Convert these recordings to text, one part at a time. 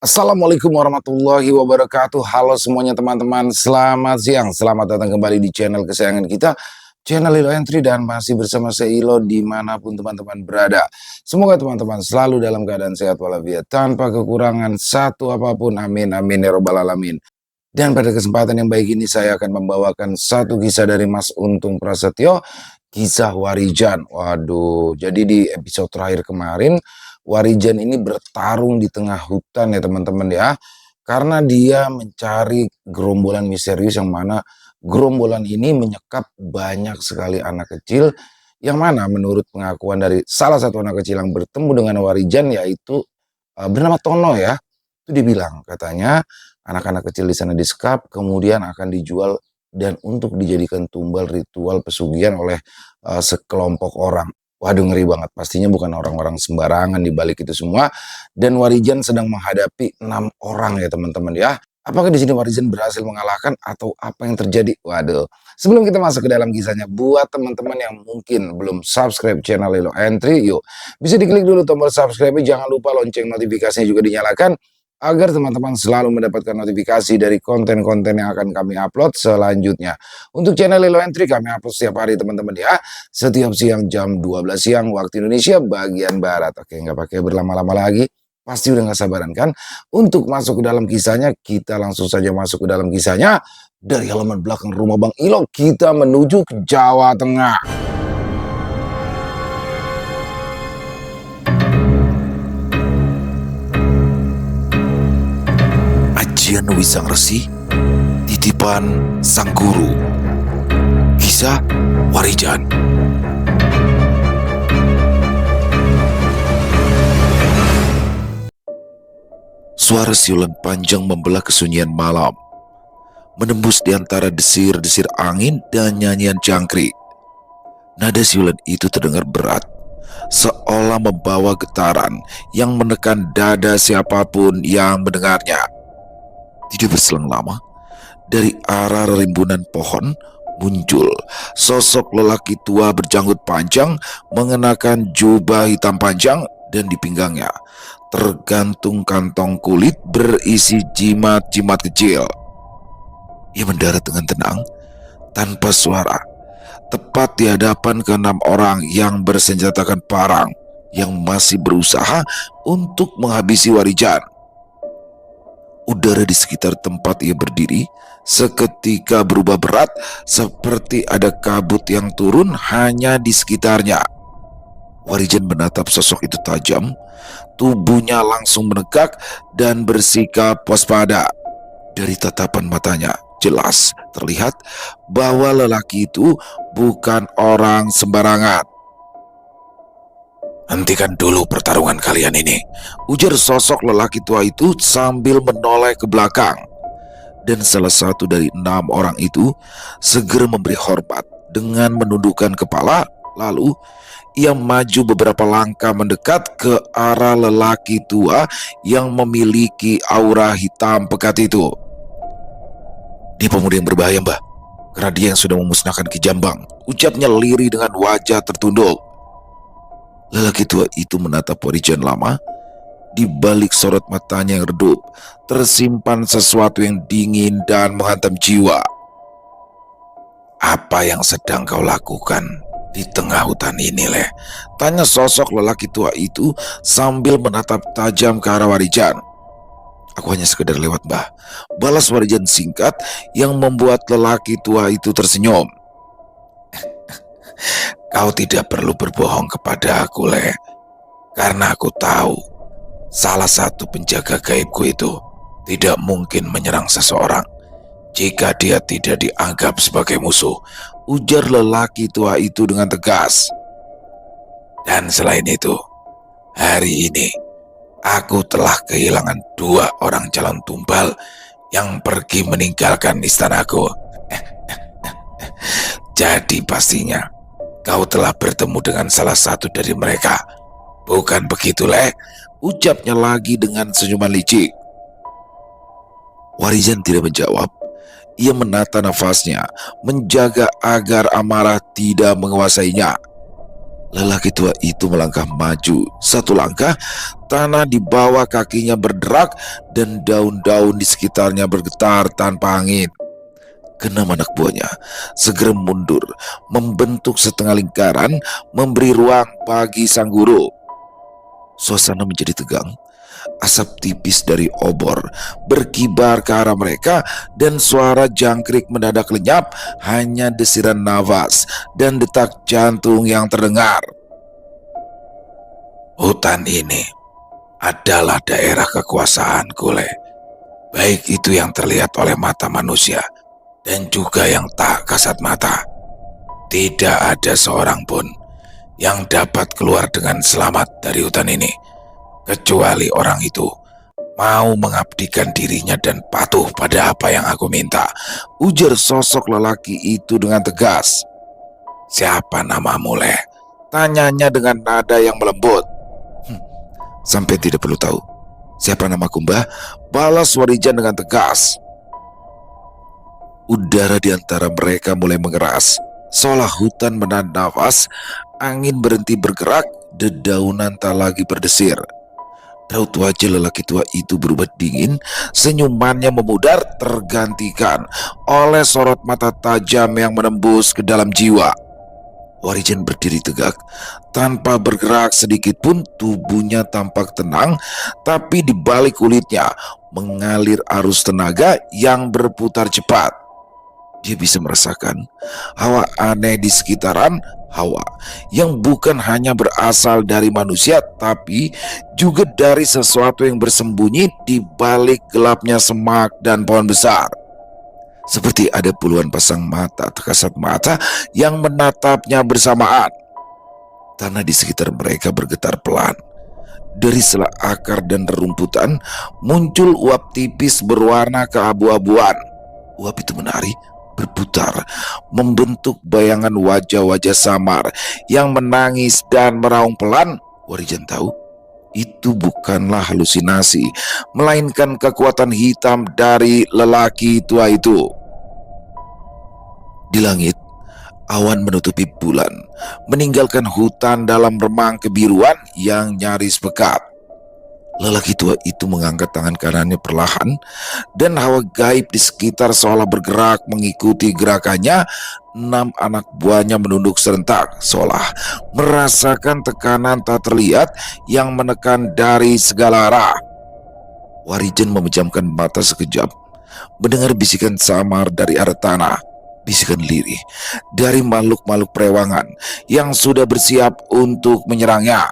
Assalamualaikum warahmatullahi wabarakatuh. Halo semuanya teman-teman, selamat siang. Selamat datang kembali di channel kesayangan kita, channel Ilo Entry, dan masih bersama saya Ilo dimanapun teman-teman berada. Semoga teman-teman selalu dalam keadaan sehat walafiat, tanpa kekurangan satu apapun. Amin, amin ya robbal alamin. Dan pada kesempatan yang baik ini saya akan membawakan satu kisah dari Mas Untung Prasetyo, kisah Warijan. Waduh, jadi di episode terakhir kemarin Warijan ini bertarung di tengah hutan ya teman-teman ya. Karena dia mencari gerombolan misterius yang mana gerombolan ini menyekap banyak sekali anak kecil, yang mana menurut pengakuan dari salah satu anak kecil yang bertemu dengan Warijan, yaitu bernama Tono ya. Itu dibilang katanya anak-anak kecil di sana disekap kemudian akan dijual dan untuk dijadikan tumbal ritual pesugihan oleh sekelompok orang. Waduh, ngeri banget. Pastinya bukan orang-orang sembarangan di balik itu semua. Dan Warijan sedang menghadapi 6 orang ya teman-teman ya. Apakah di sini Warijan berhasil mengalahkan atau apa yang terjadi? Waduh. Sebelum kita masuk ke dalam kisahnya, buat teman-teman yang mungkin belum subscribe channel Ilo Entry, yuk bisa diklik dulu tombol subscribe, jangan lupa lonceng notifikasinya juga dinyalakan agar teman-teman selalu mendapatkan notifikasi dari konten-konten yang akan kami upload selanjutnya. Untuk channel Ilo Entry kami upload setiap hari teman-teman ya. Setiap siang jam 12 siang waktu Indonesia bagian Barat. Oke, nggak pakai berlama-lama lagi. Pasti udah nggak sabaran kan untuk masuk ke dalam kisahnya. Kita langsung saja masuk ke dalam kisahnya. Dari halaman belakang rumah Bang Ilo kita menuju ke Jawa Tengah. Ajian Wisang Resi, titipan sang guru. Kisah Warijan. Suara siulan panjang membelah kesunyian malam, menembus di antara desir-desir angin dan nyanyian jangkrik. Nada siulan itu terdengar berat, seolah membawa getaran yang menekan dada siapapun yang mendengarnya. Tidak berselang lama, dari arah rimbunan pohon muncul sosok lelaki tua berjanggut panjang, mengenakan jubah hitam panjang, dan di pinggangnya tergantung kantong kulit berisi jimat-jimat kecil. Ia mendarat dengan tenang, tanpa suara, tepat di hadapan ke-6 orang yang bersenjatakan parang, yang masih berusaha untuk menghabisi Warijan. Udara di sekitar tempat ia berdiri seketika berubah berat, seperti ada kabut yang turun hanya di sekitarnya. Warijan menatap sosok itu tajam, tubuhnya langsung menegak dan bersikap waspada. Dari tatapan matanya jelas terlihat bahwa lelaki itu bukan orang sembarangan. "Hentikan dulu pertarungan kalian ini," ujar sosok lelaki tua itu sambil menoleh ke belakang. Dan salah satu dari 6 orang itu segera memberi hormat dengan menundukkan kepala. Lalu ia maju beberapa langkah mendekat ke arah lelaki tua yang memiliki aura hitam pekat itu. "Dia pemuda yang berbahaya, Mbah, karena dia yang sudah memusnahkan Ki Jambang," ucapnya lirih dengan wajah tertunduk. Lelaki tua itu menatap Warijan lama. Di balik sorot matanya yang redup tersimpan sesuatu yang dingin dan menghantam jiwa. "Apa yang sedang kau lakukan di tengah hutan ini, Leh?" tanya sosok lelaki tua itu sambil menatap tajam ke arah Warijan. "Aku hanya sekedar lewat, Mbah," balas Warijan singkat yang membuat lelaki tua itu tersenyum. "Kau tidak perlu berbohong kepada aku, Leh, karena aku tahu salah satu penjaga gaibku itu tidak mungkin menyerang seseorang jika dia tidak dianggap sebagai musuh," ujar lelaki tua itu dengan tegas. "Dan selain itu, hari ini aku telah kehilangan 2 orang calon tumbal yang pergi meninggalkan istanaku. Jadi pastinya kau telah bertemu dengan salah satu dari mereka, bukan begitu, Leh?" ucapnya lagi dengan senyuman licik. Warijan tidak menjawab. Ia menata nafasnya, menjaga agar amarah tidak menguasainya. Lelaki tua itu melangkah maju. Satu langkah, tanah di bawah kakinya berderak dan daun-daun di sekitarnya bergetar tanpa angin. Keenam anak buahnya segera mundur, membentuk setengah lingkaran, memberi ruang bagi sang guru. Suasana menjadi tegang. Asap tipis dari obor berkibar ke arah mereka dan suara jangkrik mendadak lenyap, hanya desiran nafas dan detak jantung yang terdengar. Hutan ini adalah daerah kekuasaanku, Le. Baik itu yang terlihat oleh mata manusia dan juga yang tak kasat mata. Tidak ada seorang pun yang dapat keluar dengan selamat dari hutan ini, kecuali orang itu mau mengabdikan dirinya dan patuh pada apa yang aku minta, ujar sosok lelaki itu dengan tegas. Siapa namamu, Le? Tanyanya dengan nada yang melembut. Sampai tidak perlu tahu. Siapa namaku, Mbah? Balas Warijan dengan tegas. Udara di antara mereka mulai mengeras, seolah hutan menahan nafas, angin berhenti bergerak, dedaunan tak lagi berdesir. Raut wajah lelaki tua itu berubah dingin, senyumannya memudar tergantikan oleh sorot mata tajam yang menembus ke dalam jiwa. Warijan berdiri tegak, tanpa bergerak sedikit pun. Tubuhnya tampak tenang, tapi di balik kulitnya mengalir arus tenaga yang berputar cepat. Dia bisa merasakan hawa aneh di sekitaran, hawa yang bukan hanya berasal dari manusia, tapi juga dari sesuatu yang bersembunyi di balik gelapnya semak dan pohon besar. Seperti ada puluhan pasang mata tak kasat mata yang menatapnya bersamaan. Tanah di sekitar mereka bergetar pelan. Dari sela akar dan rerumputan muncul uap tipis berwarna keabu-abuan. Uap itu menari, berputar, membentuk bayangan wajah-wajah samar yang menangis dan meraung pelan. Warijan tahu itu bukanlah halusinasi, melainkan kekuatan hitam dari lelaki tua itu. Di langit, awan menutupi bulan, meninggalkan hutan dalam remang kebiruan yang nyaris pekat. Lelaki tua itu mengangkat tangan kanannya perlahan, dan hawa gaib di sekitar seolah bergerak mengikuti gerakannya. 6 anak buahnya menunduk serentak, seolah merasakan tekanan tak terlihat yang menekan dari segala arah. Warijan memejamkan mata sekejap, mendengar bisikan samar dari arah tanah, bisikan lirih dari makhluk-makhluk perewangan yang sudah bersiap untuk menyerangnya.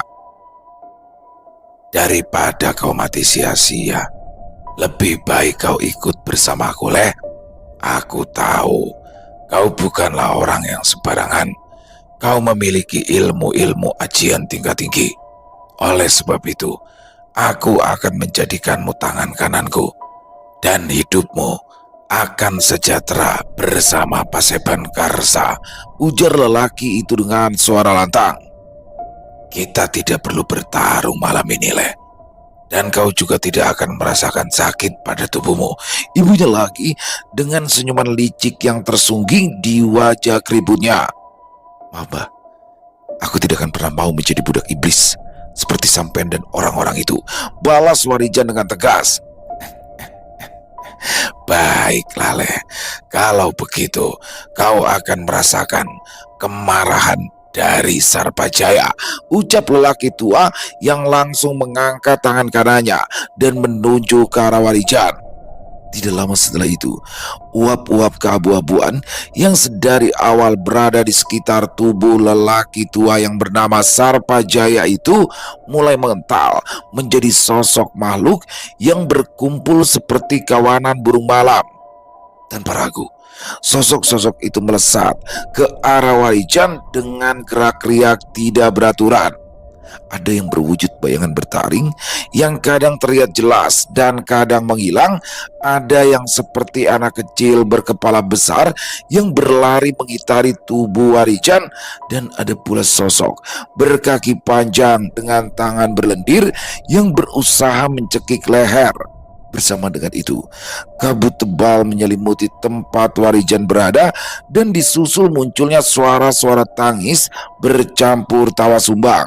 Daripada kau mati sia-sia, lebih baik kau ikut bersamaku, Le. Aku tahu kau bukanlah orang yang sembarangan. Kau memiliki ilmu-ilmu ajian tingkat tinggi. Oleh sebab itu, aku akan menjadikanmu tangan kananku, dan hidupmu akan sejahtera bersama Paseban Karsa, ujar lelaki itu dengan suara lantang. Kita tidak perlu bertarung malam ini, Le. Dan kau juga tidak akan merasakan sakit pada tubuhmu, ibunya lagi dengan senyuman licik yang tersungging di wajah keributnya. Maaf, Mbah, aku tidak akan pernah mau menjadi budak iblis seperti sampean dan orang-orang itu, balas Warijan dengan tegas. Baiklah, Le. Kalau begitu, kau akan merasakan kemarahan dari Sarpajaya, ucap lelaki tua yang langsung mengangkat tangan kanannya dan menunjuk ke arah Warijan. Tidak lama setelah itu, uap-uap keabu-abuan yang sedari awal berada di sekitar tubuh lelaki tua yang bernama Sarpajaya itu mulai mengental menjadi sosok makhluk yang berkumpul seperti kawanan burung malam. Tanpa ragu, sosok-sosok itu melesat ke arah Warijan dengan gerak-gerik tidak beraturan. Ada yang berwujud bayangan bertaring yang kadang terlihat jelas dan kadang menghilang. Ada yang seperti anak kecil berkepala besar yang berlari mengitari tubuh Warijan, dan ada pula sosok berkaki panjang dengan tangan berlendir yang berusaha mencekik leher. Bersama dengan itu, kabut tebal menyelimuti tempat Warijan berada dan disusul munculnya suara-suara tangis bercampur tawa sumbang.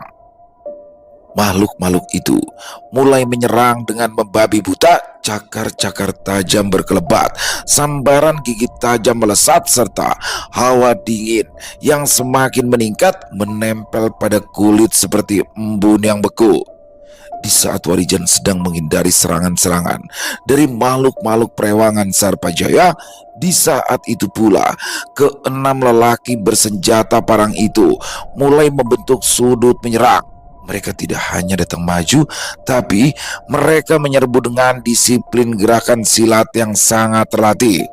Makhluk-makhluk itu mulai menyerang dengan membabi buta, cakar-cakar tajam berkelebat, sambaran gigi tajam melesat, serta hawa dingin yang semakin meningkat menempel pada kulit seperti embun yang beku. Di saat Warijan sedang menghindari serangan-serangan dari makhluk-makhluk perewangan Sarpajaya, di saat itu pula keenam lelaki bersenjata parang itu mulai membentuk sudut menyerang. Mereka tidak hanya datang maju, tapi mereka menyerbu dengan disiplin gerakan silat yang sangat terlatih.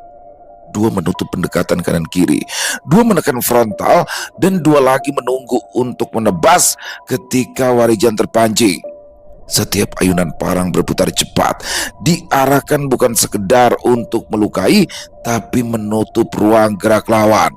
Dua menutup pendekatan kanan kiri, dua menekan frontal, dan dua lagi menunggu untuk menebas ketika Warijan terpancing. Setiap ayunan parang berputar cepat, diarahkan bukan sekedar untuk melukai, tapi menutup ruang gerak lawan.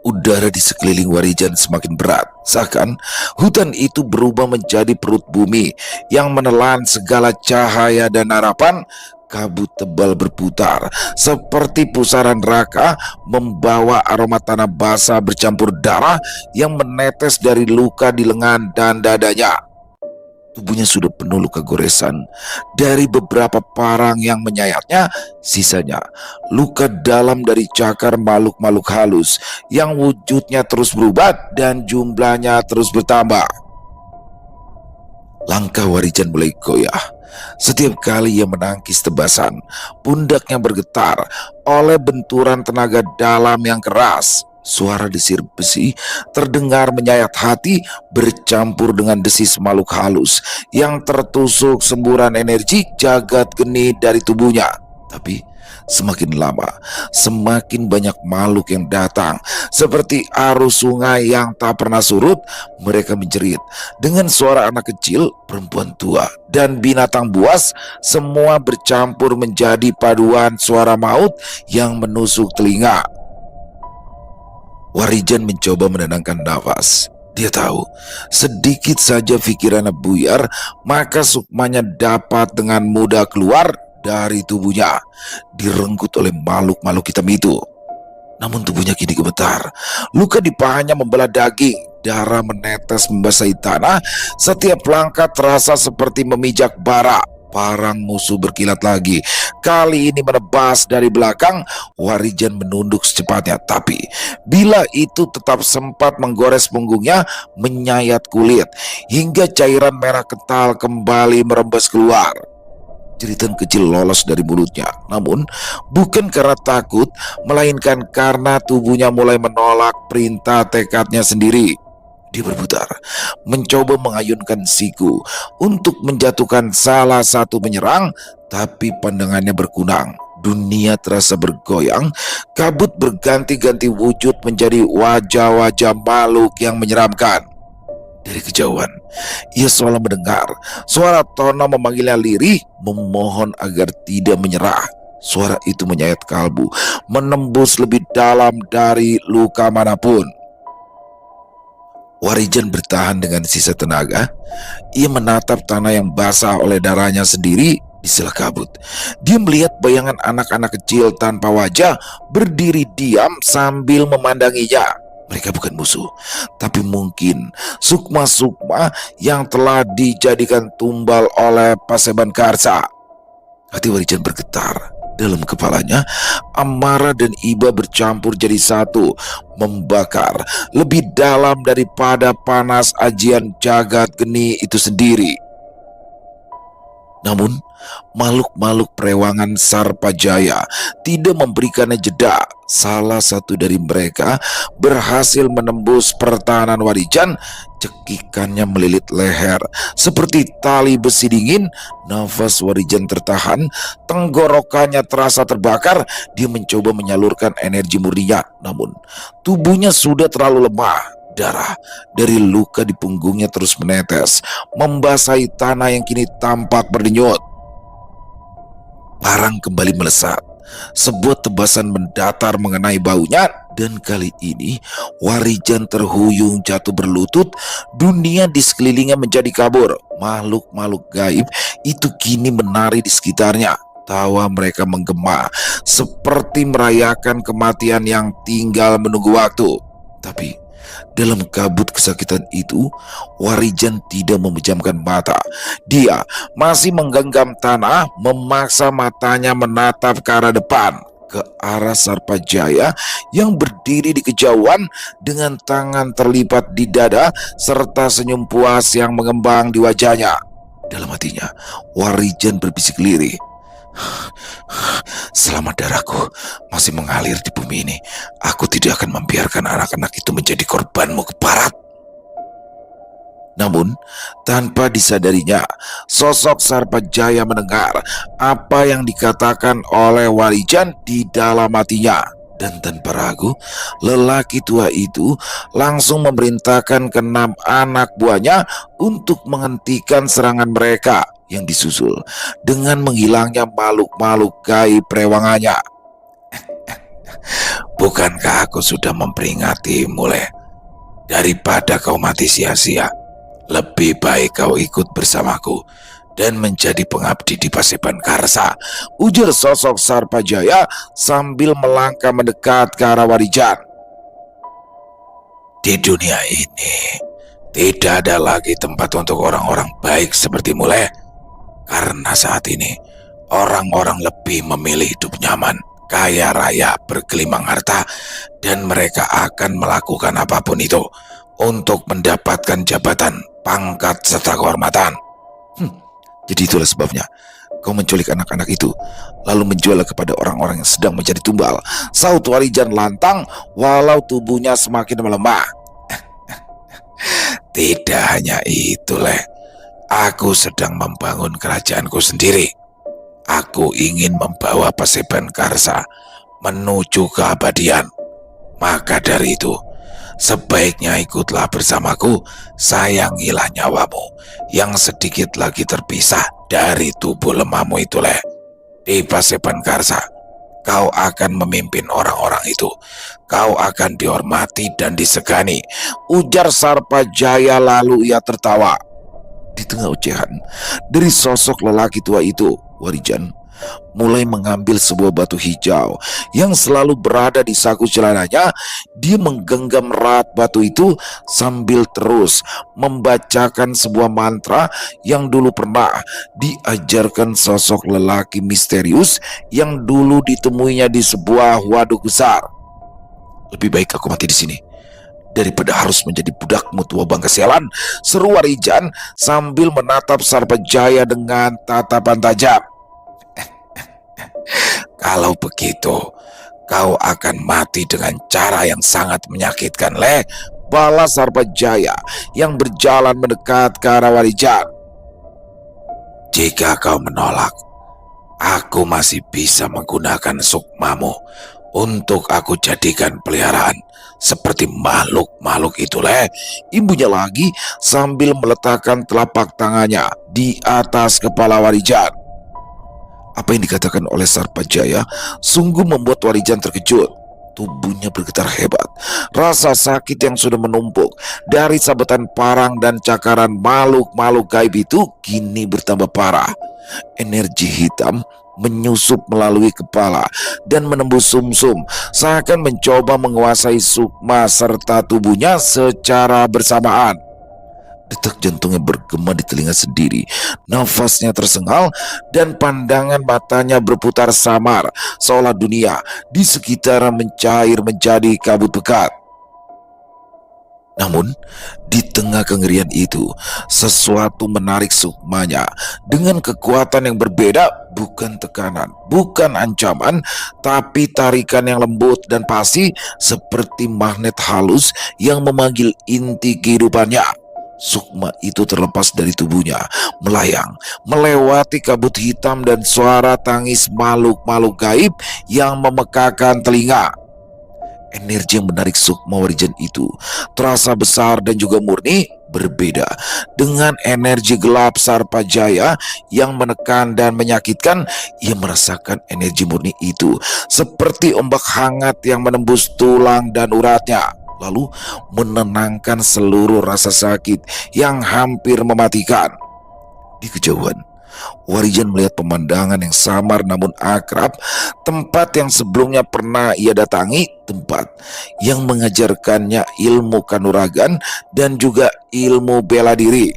Udara di sekeliling Warijan semakin berat, seakan hutan itu berubah menjadi perut bumi yang menelan segala cahaya dan harapan. Kabut tebal berputar seperti pusaran neraka, membawa aroma tanah basah bercampur darah yang menetes dari luka di lengan dan dadanya. Tubuhnya sudah penuh luka goresan dari beberapa parang yang menyayatnya. Sisanya luka dalam dari cakar makhluk-makhluk halus yang wujudnya terus berubah dan jumlahnya terus bertambah. Langkah Warijan mulai goyah. Setiap kali ia menangkis tebasan, pundaknya bergetar oleh benturan tenaga dalam yang keras. Suara desir besi terdengar menyayat hati, bercampur dengan desis makhluk halus yang tertusuk semburan energi jagat geni dari tubuhnya. Tapi semakin lama, semakin banyak makhluk yang datang. Seperti arus sungai yang tak pernah surut, mereka menjerit dengan suara anak kecil, perempuan tua, dan binatang buas. Semua bercampur menjadi paduan suara maut yang menusuk telinga. Warijan mencoba menenangkan nafas. Dia tahu, sedikit saja pikirannya buyar, maka sukmanya dapat dengan mudah keluar dari tubuhnya, direnggut oleh makhluk-makhluk hitam itu. Namun tubuhnya kini gemetar. Luka di pahanya membelah daging, darah menetes membasahi tanah. Setiap langkah terasa seperti memijak bara. Parang musuh berkilat lagi. Kali ini menebas dari belakang. Warijan menunduk secepatnya, tapi bila itu tetap sempat menggores punggungnya, menyayat kulit hingga cairan merah kental kembali merembes keluar. Jeritan kecil lolos dari mulutnya, namun bukan karena takut, melainkan karena tubuhnya mulai menolak perintah tekadnya sendiri. Dia berputar, mencoba mengayunkan siku untuk menjatuhkan salah satu penyerang, tapi pandangannya berkunang. Dunia terasa bergoyang, kabut berganti-ganti wujud menjadi wajah-wajah makhluk yang menyeramkan. Dari kejauhan, ia seolah mendengar suara Tono memanggilnya lirih, memohon agar tidak menyerah. Suara itu menyayat kalbu, menembus lebih dalam dari luka manapun. Warijan bertahan dengan sisa tenaga. Ia menatap tanah yang basah oleh darahnya sendiri di sela kabut. Dia melihat bayangan anak-anak kecil tanpa wajah berdiri diam sambil memandanginya. Mereka bukan musuh, tapi mungkin sukma-sukma yang telah dijadikan tumbal oleh Paseban Karsa. Hati Warijan bergetar. Dalam kepalanya, amarah dan iba bercampur jadi satu, membakar lebih dalam daripada panas ajian jagat geni itu sendiri. Namun, makhluk-makhluk perewangan Sarpajaya tidak memberikannya jeda. Salah satu dari mereka berhasil menembus pertahanan Warijan. Cekikannya melilit leher seperti tali besi dingin. Nafas Warijan tertahan, tenggorokannya terasa terbakar. Dia mencoba menyalurkan energi murninya, namun tubuhnya sudah terlalu lemah. Darah dari luka di punggungnya terus menetes, membasahi tanah yang kini tampak berdenyut. Parang kembali melesat. Sebuah tebasan mendatar mengenai baunya Dan kali ini Warijan terhuyung jatuh berlutut. Dunia di sekelilingnya menjadi kabur. Makhluk-makhluk gaib itu kini menari di sekitarnya. Tawa mereka menggema seperti merayakan kematian yang tinggal menunggu waktu. Tapi dalam kabut kesakitan itu, Warijan tidak memejamkan mata. Dia masih menggenggam tanah, memaksa matanya menatap ke arah depan, ke arah Sarpajaya yang berdiri di kejauhan dengan tangan terlipat di dada serta senyum puas yang mengembang di wajahnya. Dalam hatinya, Warijan berbisik lirih, "Selama darahku masih mengalir di bumi ini, aku tidak akan membiarkan anak-anak itu menjadi korbanmu keparat." Namun, tanpa disadarinya, sosok Sarpajaya mendengar apa yang dikatakan oleh Warijan di dalam hatinya. Dan tanpa ragu, lelaki tua itu langsung memerintahkan ke-6 anak buahnya untuk menghentikan serangan mereka yang disusul dengan menghilangnya makhluk-makhluk gaib rewangannya. "Bukankah aku sudah memperingatmu, Le? Daripada kau mati sia-sia, lebih baik kau ikut bersamaku dan menjadi pengabdi di Paseban Karsa," ujar sosok Sarpajaya sambil melangkah mendekat ke arah Warijan. "Di dunia ini tidak ada lagi tempat untuk orang-orang baik seperti Le. Karena saat ini orang-orang lebih memilih hidup nyaman, kaya raya, bergelimang harta, dan mereka akan melakukan apapun itu untuk mendapatkan jabatan, pangkat, serta kehormatan. Jadi itulah sebabnya kau menculik anak-anak itu, lalu menjualnya kepada orang-orang yang sedang menjadi tumbal," sahut Warijan lantang walau tubuhnya semakin melemah. "Tidak hanya itu, Le. Aku sedang membangun kerajaanku sendiri. Aku ingin membawa Paseban Karsa menuju keabadian. Maka dari itu, sebaiknya ikutlah bersamaku, sayangilah nyawamu yang sedikit lagi terpisah dari tubuh lemahmu itu, Le. Di Paseban Karsa, kau akan memimpin orang-orang itu. Kau akan dihormati dan disegani," ujar Sarpajaya lalu ia tertawa. Di tengah ocehan dari sosok lelaki tua itu, Warijan mulai mengambil sebuah batu hijau yang selalu berada di saku celananya. Dia menggenggam erat batu itu sambil terus membacakan sebuah mantra yang dulu pernah diajarkan sosok lelaki misterius yang dulu ditemuinya di sebuah waduk besar. "Lebih baik aku mati di sini daripada harus menjadi budakmu, tua bangka sialan," seru Warijan sambil menatap Sarpajaya dengan tatapan tajam. "Kalau begitu, kau akan mati dengan cara yang sangat menyakitkan, Le," balas Sarpajaya yang berjalan mendekat ke arah Warijan. "Jika kau menolak, aku masih bisa menggunakan sukmamu untuk aku jadikan peliharaan seperti makhluk-makhluk itu, Le," imbunya lagi sambil meletakkan telapak tangannya di atas kepala Warijan. Apa yang dikatakan oleh Sarpajaya sungguh membuat Warijan terkejut. Tubuhnya bergetar hebat. Rasa sakit yang sudah menumpuk dari sabetan parang dan cakaran makhluk-makhluk gaib itu kini bertambah parah. Energi hitam menyusup melalui kepala dan menembus sumsum, seakan mencoba menguasai sukma serta tubuhnya secara bersamaan. Detak jantungnya bergema di telinga sendiri, nafasnya tersengal, dan pandangan matanya berputar samar, seolah dunia di sekitar mencair menjadi kabut pekat. Namun, di tengah kengerian itu, sesuatu menarik sukmanya dengan kekuatan yang berbeda, bukan tekanan, bukan ancaman, tapi tarikan yang lembut dan pasti seperti magnet halus yang memanggil inti kehidupannya. Sukma itu terlepas dari tubuhnya, melayang, melewati kabut hitam dan suara tangis makhluk-makhluk gaib yang memekakan telinga. Energi yang menarik sukma Warijan itu terasa besar dan juga murni, berbeda dengan energi gelap Sarpajaya yang menekan dan menyakitkan. Ia merasakan energi murni itu seperti ombak hangat yang menembus tulang dan uratnya, lalu menenangkan seluruh rasa sakit yang hampir mematikan. Di kejauhan, Warijan melihat pemandangan yang samar namun akrab, tempat yang sebelumnya pernah ia datangi, tempat yang mengajarkannya ilmu kanuragan dan juga ilmu bela diri.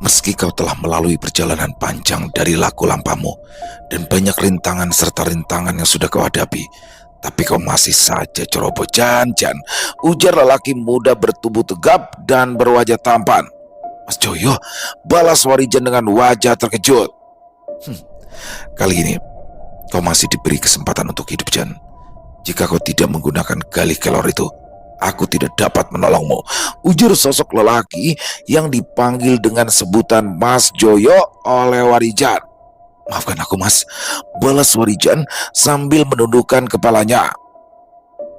Meski kau telah melalui perjalanan panjang dari laku lampamu dan banyak rintangan serta rintangan yang sudah kau hadapi, tapi kau masih saja ceroboh, Jan, ujar lelaki muda bertubuh tegap dan berwajah tampan. Mas Joyo, balas Warijan dengan wajah terkejut. Kali ini kau masih diberi kesempatan untuk hidup, Jan. Jika kau tidak menggunakan galih kelor itu, aku tidak dapat menolongmu, ujar sosok lelaki yang dipanggil dengan sebutan Mas Joyo oleh Warijan. Maafkan aku, Mas, balas Warijan sambil menundukkan kepalanya.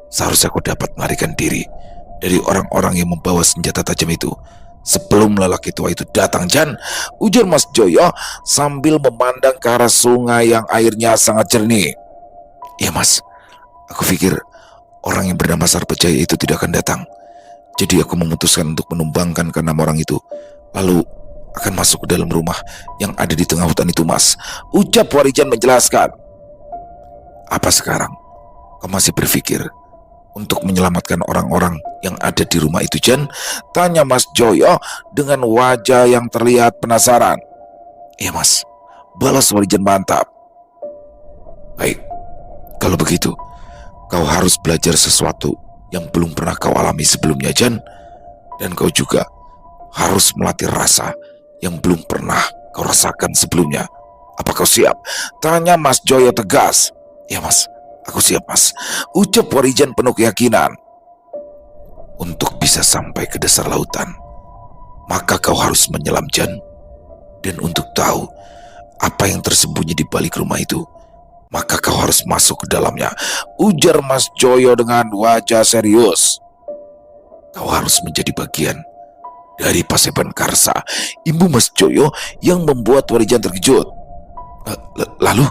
Seharusnya aku dapat melarikan diri dari orang-orang yang membawa senjata tajam itu sebelum lelaki tua itu datang, Jan, ujar Mas Joyo sambil memandang ke arah sungai yang airnya sangat jernih. Ya, Mas, aku pikir orang yang bernama Sarpajaya itu tidak akan datang. Jadi aku memutuskan untuk menumbangkan ke 6 orang itu, lalu akan masuk ke dalam rumah yang ada di tengah hutan itu, Mas, ucap Warijan menjelaskan. Apa sekarang kau masih berpikir untuk menyelamatkan orang-orang yang ada di rumah itu, Jan? Tanya Mas Joyo dengan wajah yang terlihat penasaran. Iya, Mas, balas Warijan mantap. Baik, kalau begitu kau harus belajar sesuatu yang belum pernah kau alami sebelumnya, Jan. Dan kau juga harus melatih rasa yang belum pernah kau rasakan sebelumnya. Apa kau siap? Tanya Mas Joyo tegas. Ya, Mas, aku siap, Mas, ucap Warijan penuh keyakinan. Untuk bisa sampai ke dasar lautan, maka kau harus menyelam, Jan. Dan untuk tahu apa yang tersembunyi di balik rumah itu, maka kau harus masuk ke dalamnya, ujar Mas Joyo dengan wajah serius. Kau harus menjadi bagian dari Paseban Karsa, imbu Mas Joyo yang membuat Warijan terkejut. Lalu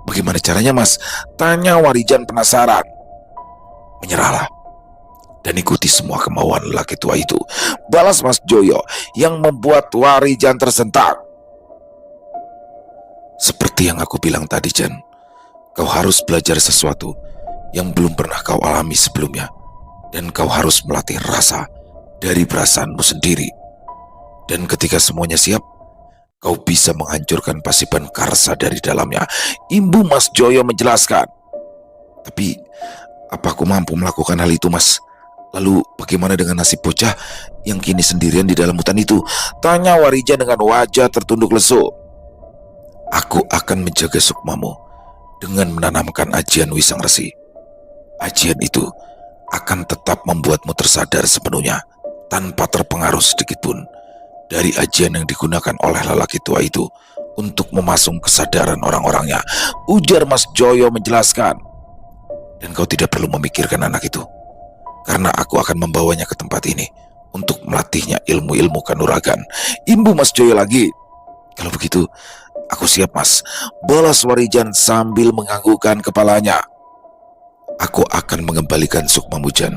bagaimana caranya, Mas? Tanya Warijan penasaran. Menyerahlah dan ikuti semua kemauan lelaki tua itu, balas Mas Joyo yang membuat Warijan tersentak. Seperti yang aku bilang tadi, Jan, kau harus belajar sesuatu yang belum pernah kau alami sebelumnya, dan kau harus melatih rasa dari perasaanmu sendiri. Dan ketika semuanya siap, kau bisa menghancurkan Paseban Karsa dari dalamnya, imbu Mas Joyo menjelaskan. Tapi apa aku mampu melakukan hal itu, Mas? Lalu bagaimana dengan nasib bocah yang kini sendirian di dalam hutan itu? Tanya Warijan dengan wajah tertunduk lesu. Aku akan menjaga sukmamu dengan menanamkan ajian Wisang Resi. Ajian itu akan tetap membuatmu tersadar sepenuhnya tanpa terpengaruh sedikitpun dari ajian yang digunakan oleh lelaki tua itu untuk memasung kesadaran orang-orangnya, ujar Mas Joyo menjelaskan. Dan kau tidak perlu memikirkan anak itu, karena aku akan membawanya ke tempat ini untuk melatihnya ilmu-ilmu kanuragan, imbu Mas Joyo lagi. Kalau begitu, aku siap, Mas, balas Warijan sambil menganggukkan kepalanya. Aku akan mengembalikan sukmamu, Jan.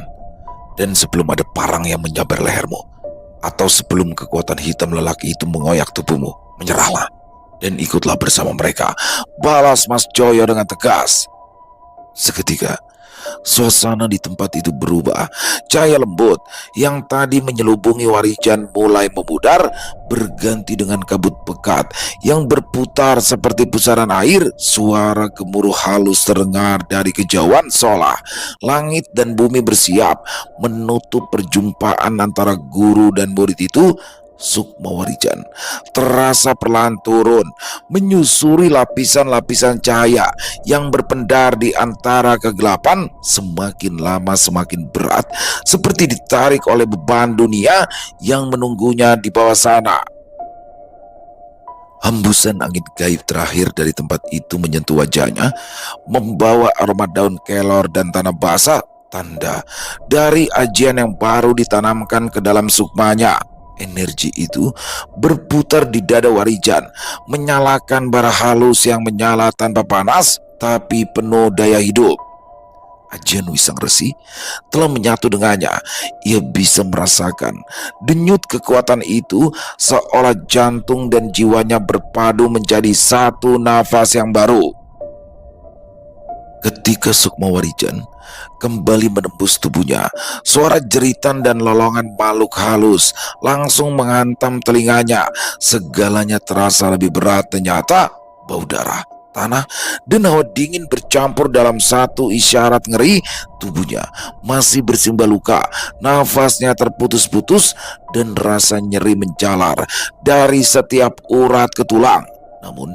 Dan sebelum ada parang yang menyabar lehermu, atau sebelum kekuatan hitam lelaki itu mengoyak tubuhmu, menyerahlah dan ikutlah bersama mereka, balas Mas Joyo dengan tegas. Seketika suasana di tempat itu berubah. Cahaya lembut yang tadi menyelubungi Warijan mulai memudar, berganti dengan kabut pekat yang berputar seperti pusaran air. Suara gemuruh halus terdengar dari kejauhan, seolah langit dan bumi bersiap menutup perjumpaan antara guru dan murid itu. Sukma Warijan terasa perlahan turun, menyusuri lapisan-lapisan cahaya yang berpendar di antara kegelapan. Semakin lama semakin berat, seperti ditarik oleh beban dunia yang menunggunya di bawah sana. Hembusan angin gaib terakhir dari tempat itu menyentuh wajahnya, membawa aroma daun kelor dan tanah basah. tanda dari ajian yang baru ditanamkan ke dalam sukmanya. Energi itu berputar di dada Warijan, menyalakan bara halus yang menyala tanpa panas, tapi penuh daya hidup. Ajian Wisang Resi telah menyatu dengannya. Ia bisa merasakan denyut kekuatan itu, seolah jantung dan jiwanya berpadu menjadi satu nafas yang baru. Ketika sukma Warijan kembali menembus tubuhnya, suara jeritan dan lolongan makhluk halus langsung menghantam telinganya. Segalanya terasa lebih berat dan nyata. Bau darah, tanah, dan hawa dingin bercampur dalam satu isyarat ngeri. Tubuhnya masih bersimbah luka, nafasnya terputus-putus, dan rasa nyeri menjalar dari setiap urat ke tulang. Namun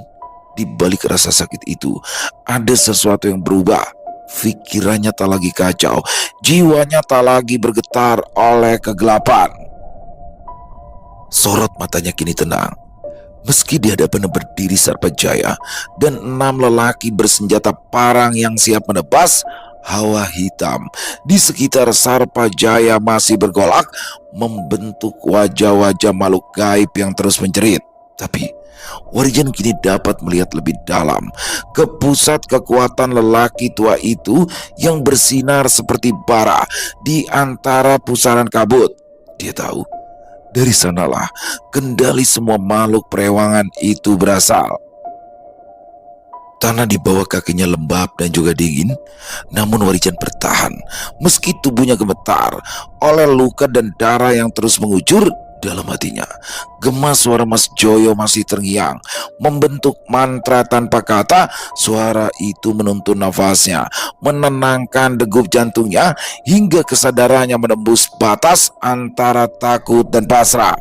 di balik rasa sakit itu, ada sesuatu yang berubah. Pikirannya tak lagi kacau, jiwanya tak lagi bergetar oleh kegelapan. Sorot matanya kini tenang. Meski di hadapannya berdiri Sarpajaya dan 6 lelaki bersenjata parang yang siap menebas, hawa hitam di sekitar Sarpajaya masih bergolak, membentuk wajah-wajah makhluk gaib yang terus menjerit. Tapi Warijan kini dapat melihat lebih dalam ke pusat kekuatan lelaki tua itu yang bersinar seperti bara di antara pusaran kabut. Dia tahu dari sanalah kendali semua makhluk perewangan itu berasal. Tanah di bawah kakinya lembab dan juga dingin, namun Warijan bertahan meski tubuhnya gemetar oleh luka dan darah yang terus mengucur. Dalam hatinya, gema suara Mas Joyo masih terngiang, membentuk mantra tanpa kata. Suara itu menuntun nafasnya, menenangkan degup jantungnya, hingga kesadarannya menembus batas antara takut dan pasrah.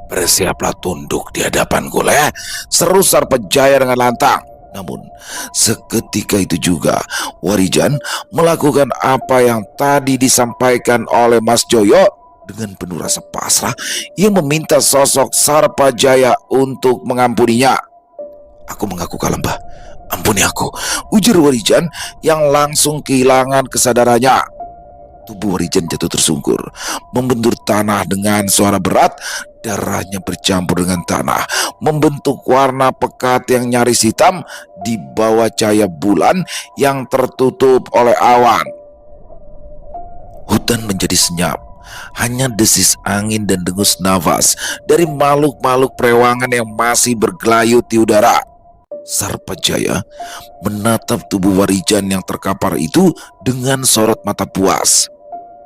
"Bersiaplah tunduk di hadapanku, Le," seru Sarpajaya dengan lantang. Namun seketika itu juga Warijan melakukan apa yang tadi disampaikan oleh Mas Joyo. Dengan penuh rasa pasrah, ia meminta sosok Sarpajaya untuk mengampuninya. "Aku mengaku kalah, Mbah. Ampuni aku," ujar Warijan yang langsung kehilangan kesadarannya. Tubuh Warijan jatuh tersungkur, membentur tanah dengan suara berat. Darahnya bercampur dengan tanah, membentuk warna pekat yang nyaris hitam di bawah cahaya bulan yang tertutup oleh awan. Hutan menjadi senyap. Hanya desis angin dan dengus nafas dari makhluk-makhluk perewangan yang masih bergelayut di udara. Sarpajaya menatap tubuh Warijan yang terkapar itu dengan sorot mata puas.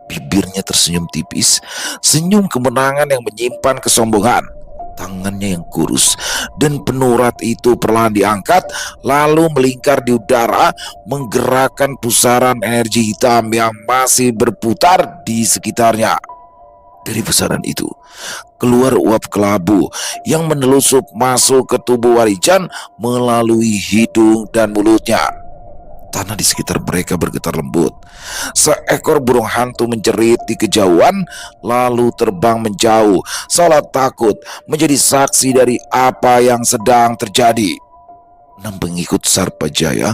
Bibirnya tersenyum tipis, senyum kemenangan yang menyimpan kesombongan. Tangannya yang kurus dan penuh urat itu perlahan diangkat, lalu melingkar di udara, menggerakkan pusaran energi hitam yang masih berputar di sekitarnya. Dari pusaran itu keluar uap kelabu yang menelusup masuk ke tubuh Warijan melalui hidung dan mulutnya. Tanah di sekitar mereka bergetar lembut. Seekor burung hantu menjerit di kejauhan, lalu terbang menjauh, seolah takut menjadi saksi dari apa yang sedang terjadi. 6 pengikut Sarpajaya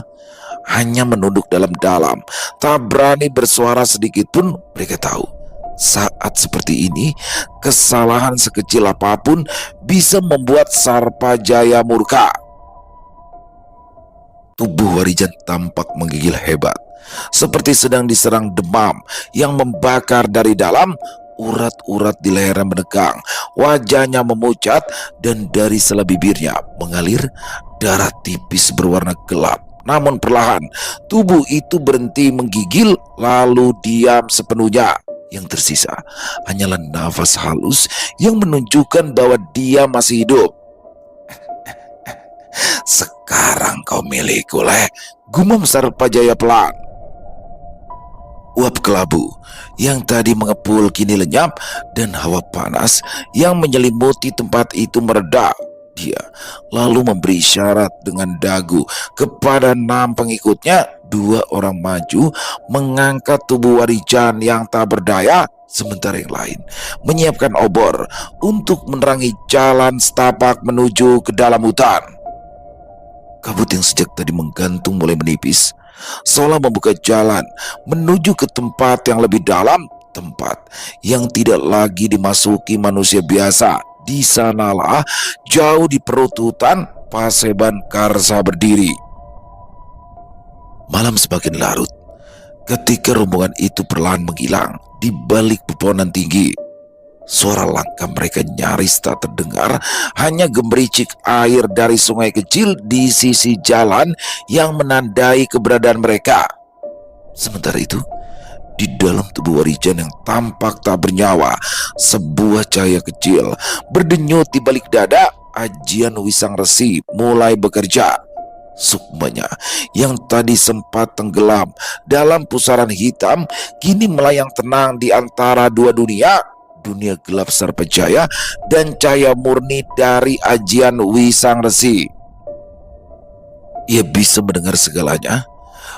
hanya menunduk dalam-dalam, tak berani bersuara sedikit pun. Mereka tahu, saat seperti ini, kesalahan sekecil apapun bisa membuat Sarpajaya murka. Tubuh Warijan tampak menggigil hebat, seperti sedang diserang demam yang membakar dari dalam. Urat-urat di lehernya menegang, wajahnya memucat, dan dari sela bibirnya mengalir darah tipis berwarna gelap. Namun perlahan tubuh itu berhenti menggigil, lalu diam sepenuhnya. Yang tersisa hanyalah nafas halus yang menunjukkan bahwa dia masih hidup. "Sekarang kau milikku, Le," gumam Sarpajaya pelan. Uap kelabu yang tadi mengepul kini lenyap, dan hawa panas yang menyelimuti tempat itu mereda. Dia lalu memberi isyarat dengan dagu kepada 6 pengikutnya. 2 orang maju mengangkat tubuh Warijan yang tak berdaya, sementara yang lain menyiapkan obor untuk menerangi jalan setapak menuju ke dalam hutan. Kabut yang sejak tadi menggantung mulai menipis. seolah membuka jalan menuju ke tempat yang lebih dalam, tempat yang tidak lagi dimasuki manusia biasa. Di sanalah, jauh di perut hutan, Paseban Karsa berdiri. Malam semakin larut ketika rombongan itu perlahan menghilang di balik pepohonan tinggi. Suara langkah mereka nyaris tak terdengar, hanya gemericik air dari sungai kecil di sisi jalan yang menandai keberadaan mereka. Sementara itu, di dalam tubuh Warijan yang tampak tak bernyawa, sebuah cahaya kecil berdenyut di balik dada. Ajian Wisang Resi mulai bekerja. Sukmanya yang tadi sempat tenggelam dalam pusaran hitam kini melayang tenang di antara dua dunia, dunia gelap Sarpajaya dan cahaya murni dari Ajian Wisang Resi. Ia bisa mendengar segalanya,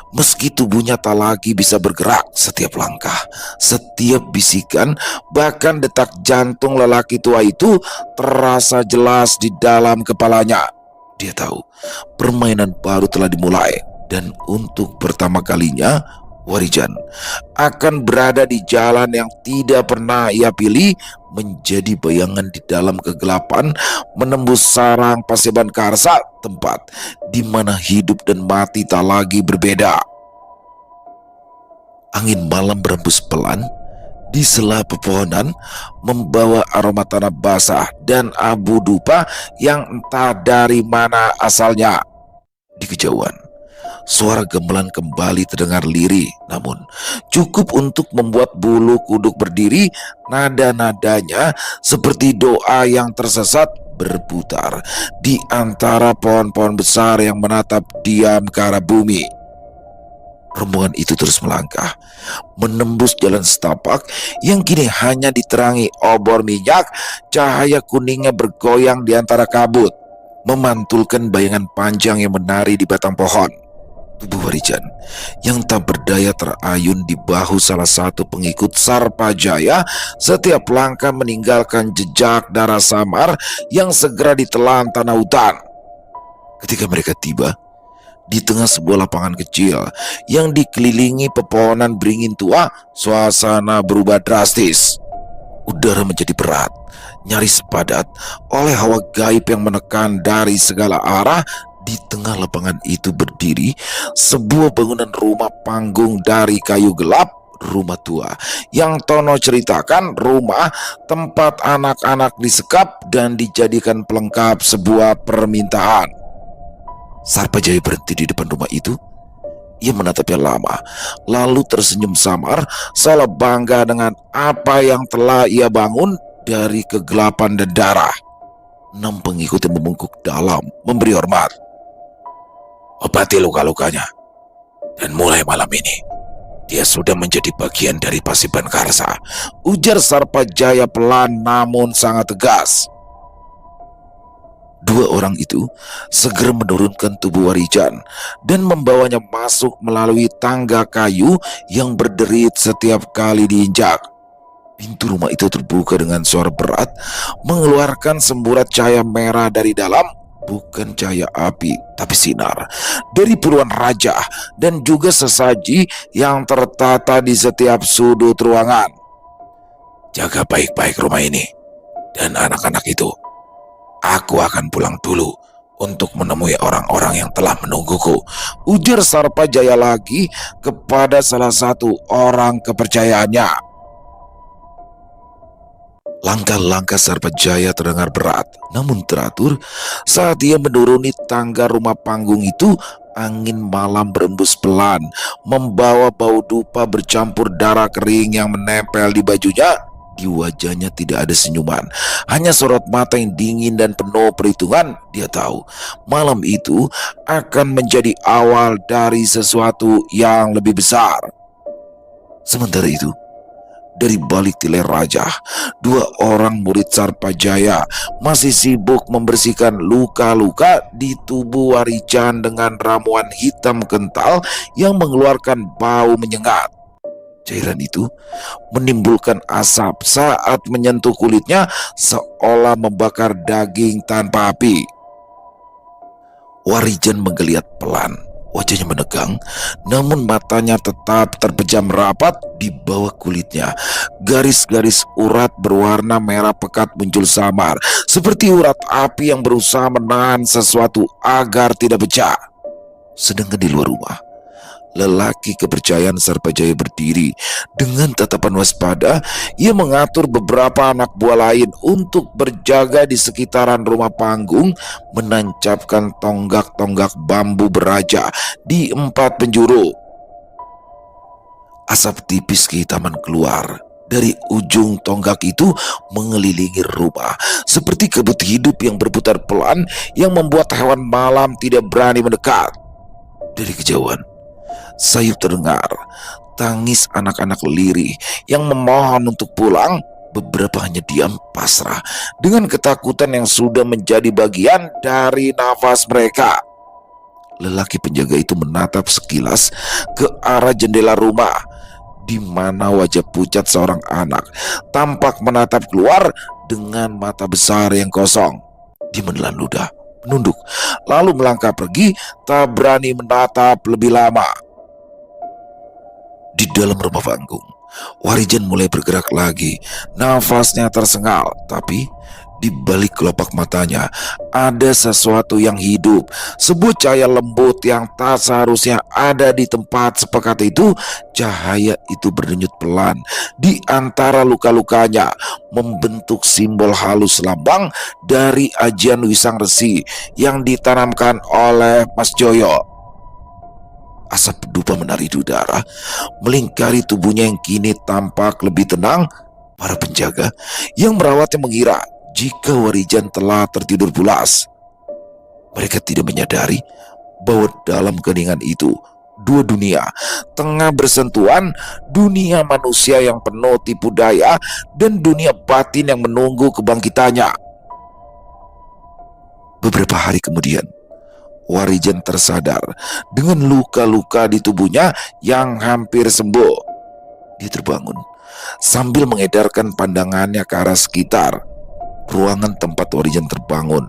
meski tubuhnya tak lagi bisa bergerak. Setiap langkah, setiap bisikan, bahkan detak jantung lelaki tua itu terasa jelas di dalam kepalanya. Dia tahu permainan baru telah dimulai, dan untuk pertama kalinya Warijan akan berada di jalan yang tidak pernah ia pilih, menjadi bayangan di dalam kegelapan, menembus sarang Paseban Karsa, tempat di mana hidup dan mati tak lagi berbeda. Angin malam berembus pelan di sela pepohonan, membawa aroma tanah basah dan abu dupa yang entah dari mana asalnya. Di kejauhan, suara gamelan kembali terdengar lirih, namun cukup untuk membuat bulu kuduk berdiri. Nada-nadanya seperti doa yang tersesat, berputar di antara pohon-pohon besar yang menatap diam ke arah bumi. Rombongan itu terus melangkah, menembus jalan setapak yang kini hanya diterangi obor minyak. Cahaya kuningnya bergoyang di antara kabut, memantulkan bayangan panjang yang menari di batang pohon. Tubuh Warijan yang tak berdaya terayun di bahu salah satu pengikut Sarpajaya. Setiap langkah meninggalkan jejak darah samar yang segera ditelan tanah hutan. Ketika mereka tiba di tengah sebuah lapangan kecil yang dikelilingi pepohonan beringin tua, suasana berubah drastis. Udara menjadi berat, nyaris padat oleh hawa gaib yang menekan dari segala arah. Di tengah lapangan itu berdiri sebuah bangunan rumah panggung dari kayu gelap, rumah tua yang Tono ceritakan, rumah tempat anak-anak disekap dan dijadikan pelengkap sebuah permintaan. Sarpajaya berhenti di depan rumah itu. Ia menatapnya lama, lalu tersenyum samar, seolah bangga dengan apa yang telah ia bangun dari kegelapan dan darah. 6 pengikut yang membungkuk dalam memberi hormat. Obati luka-lukanya, dan mulai malam ini dia sudah menjadi bagian dari Paseban Karsa, ujar Sarpajaya pelan namun sangat tegas. 2 orang itu segera menurunkan tubuh Warijan dan membawanya masuk melalui tangga kayu yang berderit setiap kali diinjak. Pintu rumah itu terbuka dengan suara berat, mengeluarkan semburat cahaya merah dari dalam. Bukan cahaya api, tapi sinar dari puluhan raja dan juga sesaji yang tertata di setiap sudut ruangan. Jaga baik-baik rumah ini dan anak-anak itu. Aku akan pulang dulu untuk menemui orang-orang yang telah menungguku, ujar Sarpajaya lagi kepada salah satu orang kepercayaannya. Langkah-langkah Sarpajaya terdengar berat namun teratur. Saat ia menuruni tangga rumah panggung itu, angin malam berembus pelan, membawa bau dupa bercampur darah kering yang menempel di bajunya. Di wajahnya tidak ada senyuman, hanya sorot mata yang dingin dan penuh perhitungan. Dia tahu malam itu akan menjadi awal dari sesuatu yang lebih besar. Sementara itu, dari balik tirai raja, 2 orang murid Sarpajaya masih sibuk membersihkan luka-luka di tubuh Warijan dengan ramuan hitam kental yang mengeluarkan bau menyengat. Cairan itu menimbulkan asap saat menyentuh kulitnya, seolah membakar daging tanpa api. Warijan menggeliat pelan Wajahnya menegang, namun matanya tetap terpejam rapat di bawah kulitnya. Garis-garis urat berwarna merah pekat muncul samar, seperti urat api yang berusaha menahan sesuatu agar tidak pecah. Sedangkan di luar rumah, lelaki kepercayaan Sarpajaya berdiri dengan tatapan waspada. Ia mengatur beberapa anak buah lain untuk berjaga di sekitaran rumah panggung, menancapkan tonggak-tonggak bambu beraja di 4 penjuru. Asap tipis kehitaman keluar dari ujung tonggak itu mengelilingi rumah, seperti kabut hidup yang berputar pelan yang membuat hewan malam tidak berani mendekat. Dari kejauhan, sayup terdengar tangis anak-anak lirih yang memohon untuk pulang. Beberapa hanya diam pasrah dengan ketakutan yang sudah menjadi bagian dari nafas mereka. Lelaki penjaga itu menatap sekilas ke arah jendela rumah, di mana wajah pucat seorang anak tampak menatap keluar dengan mata besar yang kosong. Dia menelan ludah, menunduk, lalu melangkah pergi, tak berani menatap lebih lama. Di dalam rumah panggung, Warijan mulai bergerak lagi. Nafasnya tersengal, tapi di balik kelopak matanya ada sesuatu yang hidup. Sebuah cahaya lembut yang tak seharusnya ada di tempat sepekat itu. Cahaya itu berdenyut pelan di antara luka-lukanya, membentuk simbol halus lambang dari ajian Wisang Resi yang ditanamkan oleh Mas Joyo. Asap dupa menari di udara, melingkari tubuhnya yang kini tampak lebih tenang. Para penjaga yang merawatnya mengira jika Warijan telah tertidur pulas. Mereka tidak menyadari bahwa dalam keningan itu, dua dunia tengah bersentuhan, dunia manusia yang penuh tipu daya dan dunia batin yang menunggu kebangkitannya. Beberapa hari kemudian, Warijan tersadar dengan luka-luka di tubuhnya yang hampir sembuh. Dia terbangun sambil mengedarkan pandangannya ke arah sekitar. Ruangan tempat Warijan terbangun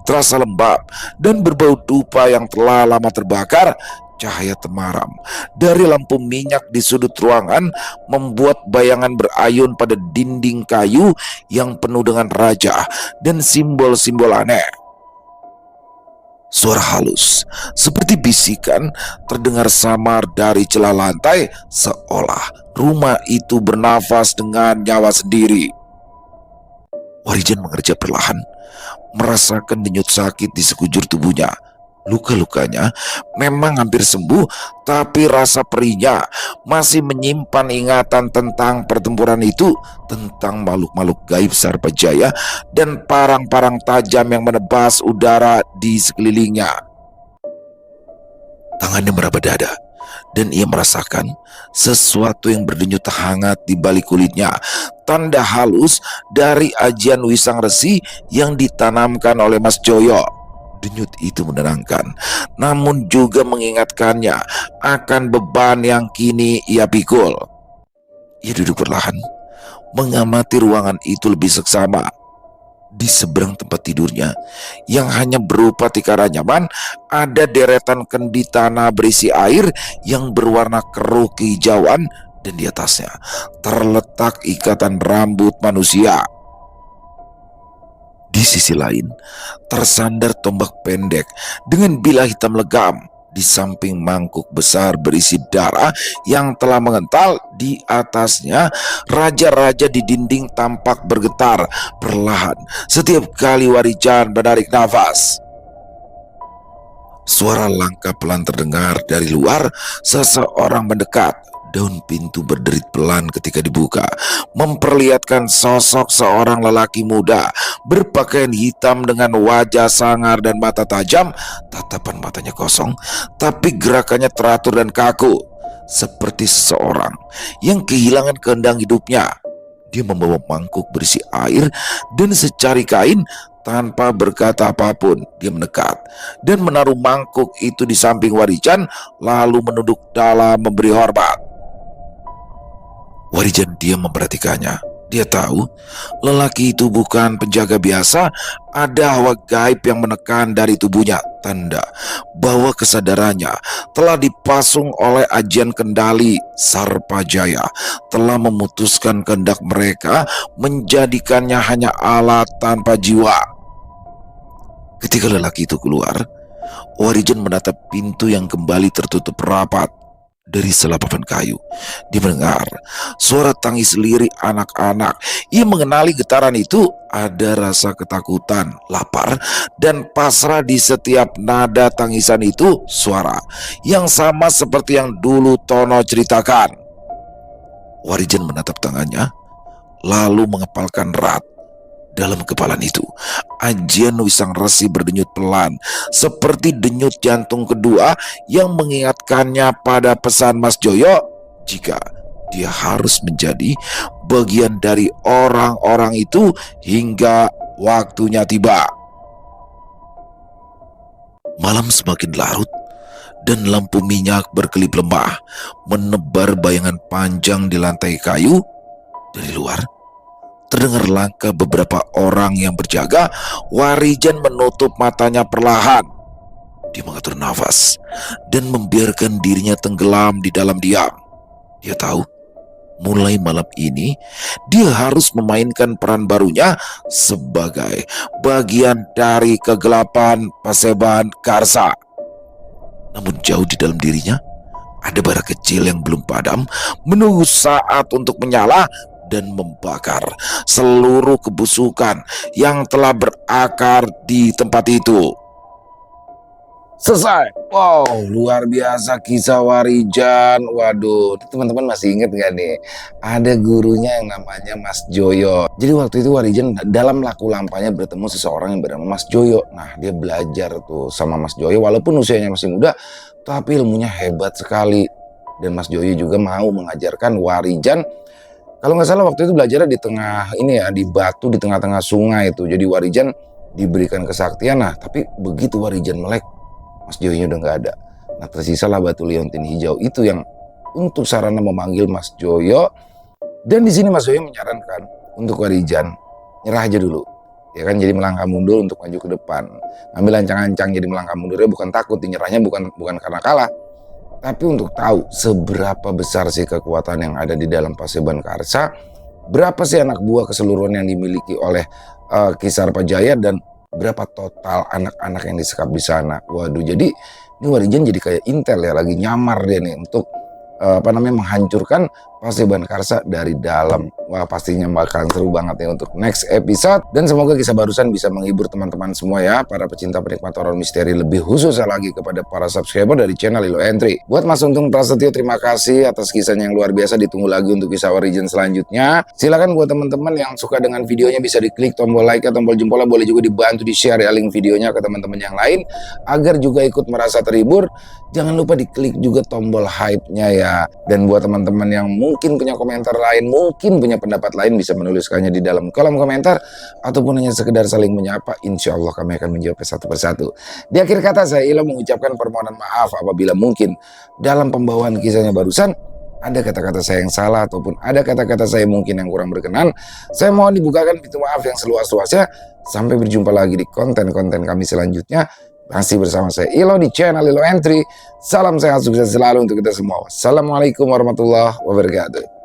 terasa lembab dan berbau dupa yang telah lama terbakar. Cahaya temaram dari lampu minyak di sudut ruangan membuat bayangan berayun pada dinding kayu yang penuh dengan raja dan simbol-simbol aneh. Suara halus seperti bisikan terdengar samar dari celah lantai, seolah rumah itu bernafas dengan nyawa sendiri. Warijan mengerja perlahan, merasakan denyut sakit di sekujur tubuhnya. Luka-lukanya memang hampir sembuh, tapi rasa perihnya masih menyimpan ingatan tentang pertempuran itu, tentang makhluk-makhluk gaib Sarpajaya dan parang-parang tajam yang menebas udara di sekelilingnya. Tangannya meraba dada, dan ia merasakan sesuatu yang berdenyut hangat di balik kulitnya, tanda halus dari ajian Wisang Resi yang ditanamkan oleh Mas Joyo. Denyut itu menenangkan, namun juga mengingatkannya akan beban yang kini ia pikul. Ia duduk perlahan, mengamati ruangan itu lebih seksama. Di seberang tempat tidurnya, yang hanya berupa tikar nyaman, ada deretan kendi tanah berisi air yang berwarna keruh kehijauan, dan di atasnya terletak ikatan rambut manusia. Di sisi lain, tersandar tombak pendek dengan bilah hitam legam. Di samping mangkuk besar berisi darah yang telah mengental. Di atasnya, raja-raja di dinding tampak bergetar perlahan setiap kali Warijan menarik nafas. Suara langkah pelan terdengar dari luar. Seseorang mendekat. Daun pintu berderit pelan ketika dibuka, memperlihatkan sosok seorang lelaki muda berpakaian hitam dengan wajah sangar dan mata tajam. Tatapan matanya kosong, tapi gerakannya teratur dan kaku, seperti seseorang yang kehilangan kehendang hidupnya. Dia membawa mangkuk berisi air dan secari kain. Tanpa berkata apapun, dia mendekat dan menaruh mangkuk itu di samping Warijan, lalu menunduk dalam memberi hormat. Warijan diam memperhatikannya. Dia tahu lelaki itu bukan penjaga biasa, ada hawa gaib yang menekan dari tubuhnya, tanda bahwa kesadarannya telah dipasung oleh ajian kendali Sarpajaya, telah memutuskan kehendak mereka menjadikannya hanya alat tanpa jiwa. Ketika lelaki itu keluar, Warijan menatap pintu yang kembali tertutup rapat. Dari selapapan kayu, dia mendengar suara tangis lirik anak-anak. Ia mengenali getaran itu, ada rasa ketakutan, lapar, dan pasrah di setiap nada tangisan itu. Suara yang sama seperti yang dulu Tono ceritakan. Warijan menatap tangannya, lalu mengepalkan erat. Dalam kepalan itu, ajian Wisang Resi berdenyut pelan, seperti denyut jantung kedua yang mengingatkannya pada pesan Mas Joyo jika dia harus menjadi bagian dari orang-orang itu hingga waktunya tiba. Malam semakin larut dan lampu minyak berkelip lemah menebar bayangan panjang di lantai kayu. Dari luar terdengar langkah beberapa orang yang berjaga. Warijan menutup matanya perlahan. Dia mengatur nafas dan membiarkan dirinya tenggelam di dalam diam. Dia tahu, mulai malam ini dia harus memainkan peran barunya sebagai bagian dari kegelapan Paseban Karsa. Namun jauh di dalam dirinya ada bara kecil yang belum padam, menunggu saat untuk menyala dan membakar seluruh kebusukan yang telah berakar di tempat itu. Selesai. Wow, luar biasa kisah Warijan. Waduh, teman-teman masih ingat gak nih? Ada gurunya yang namanya Mas Joyo. Jadi waktu itu Warijan dalam laku lampanya bertemu seseorang yang bernama Mas Joyo. Nah, dia belajar tuh sama Mas Joyo, walaupun usianya masih muda, tapi ilmunya hebat sekali. Dan Mas Joyo juga mau mengajarkan Warijan. Kalau nggak salah waktu itu belajarnya di tengah ini ya, di batu di tengah-tengah sungai itu. Jadi Warijan diberikan kesaktian. Nah, tapi begitu Warijan melek, Mas Joyo udah nggak ada. Nah, tersisalah batu liontin hijau itu yang untuk sarana memanggil Mas Joyo. Dan di sini Mas Joyo menyarankan untuk Warijan nyerah aja dulu. Ya kan, jadi melangkah mundur untuk maju ke depan. Ngambil ancang-ancang jadi melangkah mundurnya bukan takut, nyerahnya bukan karena kalah. Tapi untuk tahu seberapa besar sih kekuatan yang ada di dalam Paseban Karsa, berapa sih anak buah keseluruhan yang dimiliki oleh Ki Sarpajaya, dan berapa total anak-anak yang disekap di sana. Waduh, jadi ini Warijan jadi kayak intel ya, lagi nyamar dia nih untuk menghancurkan Paseban Karsa dari dalam. Wah, pastinya bakalan seru banget ya untuk next episode. Dan semoga kisah barusan bisa menghibur teman-teman semua ya, para pecinta penikmat horor misteri, lebih khususnya lagi kepada para subscriber dari channel Lilo Entry. Buat Mas Untung Prasetyo, terima kasih atas kisahnya yang luar biasa. Ditunggu lagi untuk kisah Warijan selanjutnya. Silakan buat teman-teman yang suka dengan videonya bisa diklik tombol like atau tombol jempolnya, boleh juga dibantu di share ya link videonya ke teman-teman yang lain agar juga ikut merasa terhibur. Jangan lupa diklik juga tombol hype-nya ya. Dan buat teman-teman yang mungkin punya komentar lain, mungkin punya pendapat lain, bisa menuliskannya di dalam kolom komentar ataupun hanya sekedar saling menyapa. Insya Allah kami akan menjawab satu persatu. Di akhir kata saya Ilo mengucapkan permohonan maaf apabila mungkin dalam pembawaan kisahnya barusan ada kata-kata saya yang salah ataupun ada kata-kata saya mungkin yang kurang berkenan. Saya mohon dibukakan pintu maaf yang seluas-luasnya. Sampai berjumpa lagi di konten-konten kami selanjutnya. Masih bersama saya Ilo di channel Lilo Entry. Salam sehat sukses selalu untuk kita semua. Wassalamualaikum warahmatullahi wabarakatuh.